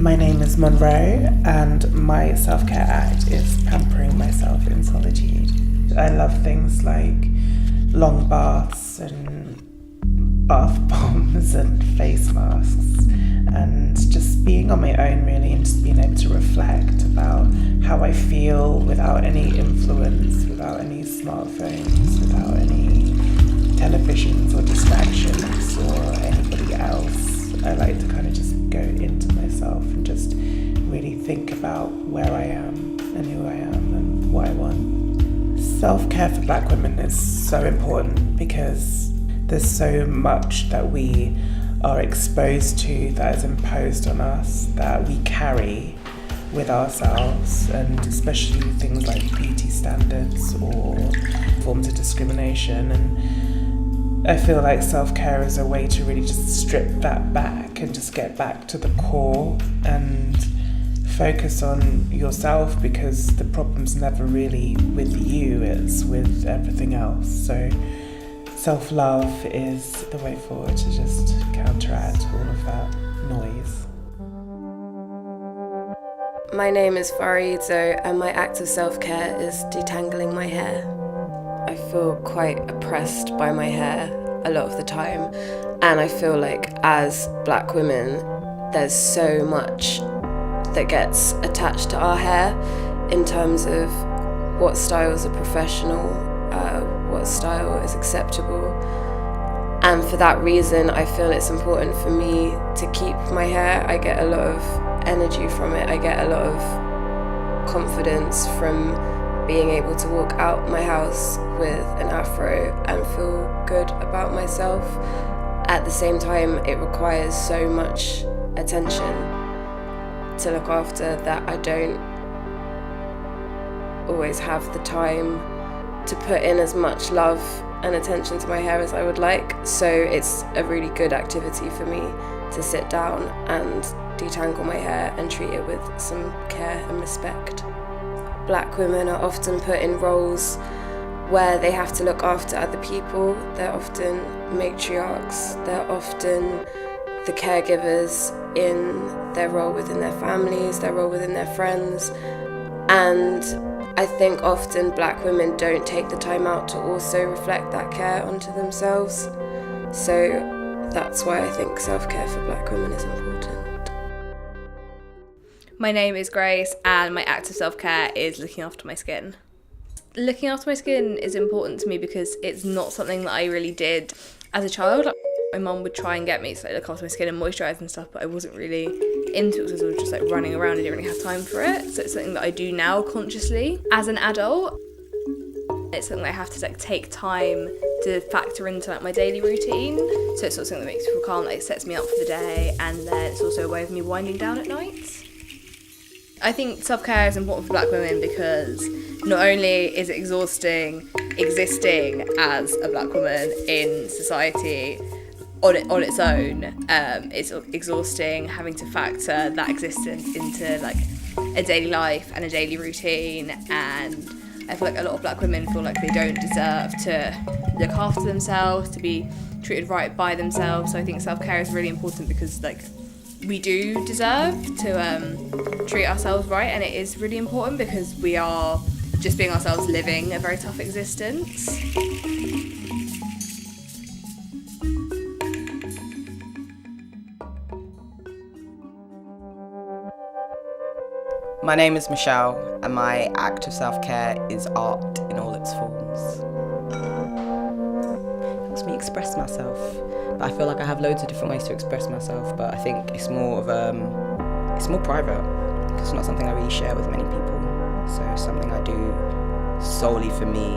My name is Monroe, and my self-care act is pampering myself in solitude. I love things like long baths and bath bombs and face masks, and just being on my own really, and just being able to reflect about how I feel without any influence, without any smartphones, without any televisions or distractions or anybody else. I like to kind of just go into myself and just really think about where I am and who I am and what I want. Self-care for Black women is so important because there's so much that we are exposed to that is imposed on us that we carry with ourselves, and especially things like beauty standards or forms of discrimination. And I feel like self-care is a way to really just strip that back and just get back to the core and focus on yourself, because the problem's never really with you, it's with everything else. So self-love is the way forward to just counteract all of that noise. My name is Farizo, and my act of self-care is detangling my hair. I feel quite oppressed by my hair a lot of the time, and I feel like as Black women there's so much that gets attached to our hair in terms of what styles are professional, what style is acceptable, and for that reason I feel it's important for me to keep my hair. I get a lot of energy from it, I get a lot of confidence from being able to walk out my house with an afro and feel good about myself. At the same time, it requires so much attention to look after that I don't always have the time to put in as much love and attention to my hair as I would like. So it's a really good activity for me to sit down and detangle my hair and treat it with some care and respect. Black women are often put in roles where they have to look after other people. They're often matriarchs, they're often the caregivers in their role within their families, their role within their friends. And I think often Black women don't take the time out to also reflect that care onto themselves. So that's why I think self-care for Black women is important. My name is Grace, and my act of self-care is looking after my skin. Looking after my skin is important to me because it's not something that I really did as a child. My mum would try and get me to look after my skin and moisturise and stuff, but I wasn't really into it because I was just running around and didn't really have time for it. So it's something that I do now consciously. As an adult, it's something that I have to take time to factor into my daily routine. So it's something that makes me feel calm, it sets me up for the day, and then it's also a way of me winding down at night. I think self-care is important for Black women because not only is it exhausting existing as a Black woman in society on its own, it's exhausting having to factor that existence into a daily life and a daily routine, and I feel like a lot of Black women feel like they don't deserve to look after themselves, to be treated right by themselves. So I think self-care is really important because we do deserve to treat ourselves right, and it is really important because we are just being ourselves, living a very tough existence. My name is Michelle, and my act of self-care is art in all its forms. It helps me express myself. But I feel like I have loads of different ways to express myself, but I think it's more private. It's not something I really share with many people. So it's something I do solely for me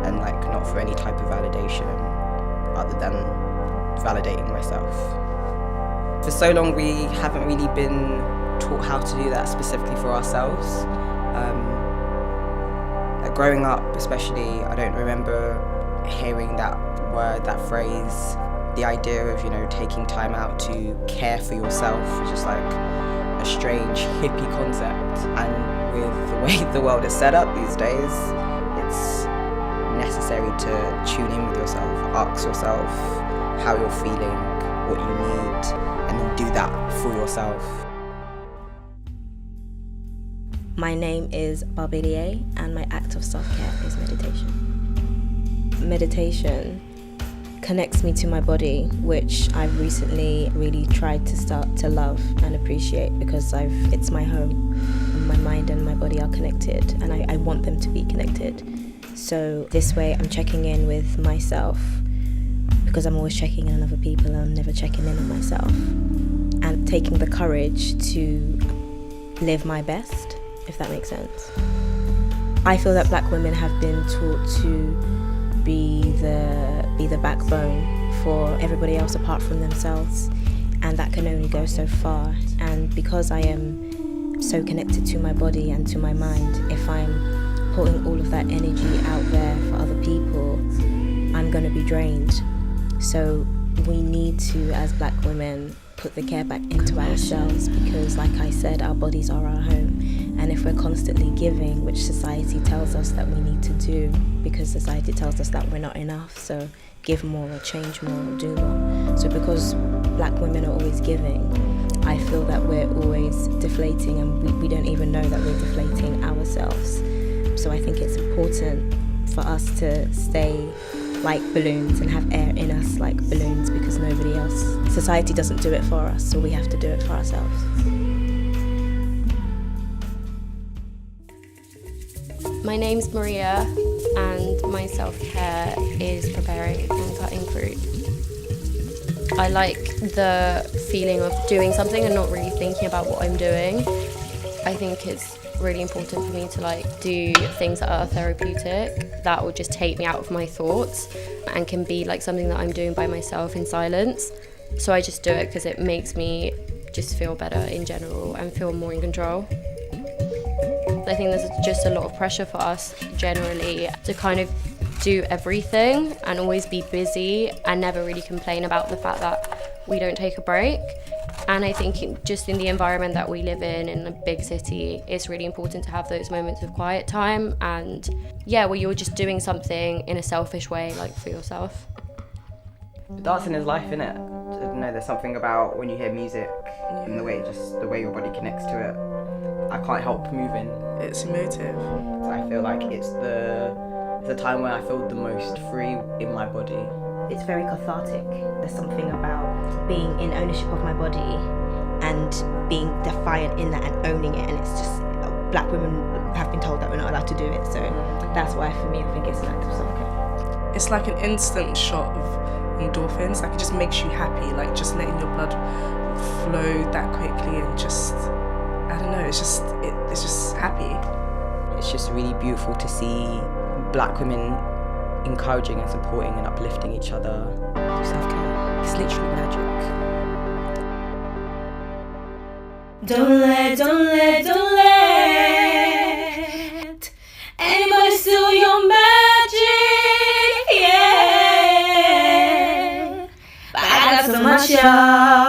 and not for any type of validation other than validating myself. For so long we haven't really been taught how to do that specifically for ourselves. Growing up especially, I don't remember hearing that word, that phrase. The idea of, taking time out to care for yourself is just a strange hippie concept. And with the way the world is set up these days, it's necessary to tune in with yourself, ask yourself how you're feeling, what you need, and then do that for yourself. My name is Barbier, and my act of self-care is meditation. Meditation connects me to my body, which I've recently really tried to start to love and appreciate, because it's my home. My mind and my body are connected, and I want them to be connected. So this way I'm checking in with myself, because I'm always checking in on other people and I'm never checking in on myself. And taking the courage to live my best, if that makes sense. I feel that black women have been taught to be the backbone for everybody else apart from themselves, and that can only go so far. And because I am so connected to my body and to my mind, if I'm putting all of that energy out there for other people, I'm going to be drained. So we need to, as black women, put the care back into ourselves, because like I said, our bodies are our home. And if we're constantly giving, which society tells us that we need to do, because society tells us that we're not enough, so give more or change more or do more. So because black women are always giving, I feel that we're always deflating, and we don't even know that we're deflating ourselves. So I think it's important for us to stay like balloons and have air in us like balloons, because nobody else, society doesn't do it for us, so we have to do it for ourselves. My name's Maria, and my self-care is preparing and cutting fruit. I like the feeling of doing something and not really thinking about what I'm doing. I think it's really important for me to do things that are therapeutic, that will just take me out of my thoughts and can be like something that I'm doing by myself in silence. So I just do it because it makes me just feel better in general and feel more in control. I think there's just a lot of pressure for us generally to kind of do everything and always be busy and never really complain about the fact that we don't take a break. And I think just in the environment that we live in a big city, it's really important to have those moments of quiet time and where you're just doing something in a selfish way, like for yourself. Dancing is life, innit? I don't know, there's something about when you hear music and the way your body connects to it. I can't help moving. It's emotive. So I feel like it's the time where I feel the most free in my body. It's very cathartic. There's something about being in ownership of my body and being defiant in that and owning it, and it's just, black women have been told that we're not allowed to do it, so that's why for me I think it's an act of self-care. It's like an instant shot of endorphins, like it just makes you happy, like just letting your blood flow that quickly and just, I don't know, it's just happy. It's just really beautiful to see black women encouraging and supporting and uplifting each other. Self-care, it's literally magic. Don't let anybody steal your magic, yeah. But I got so much, y'all.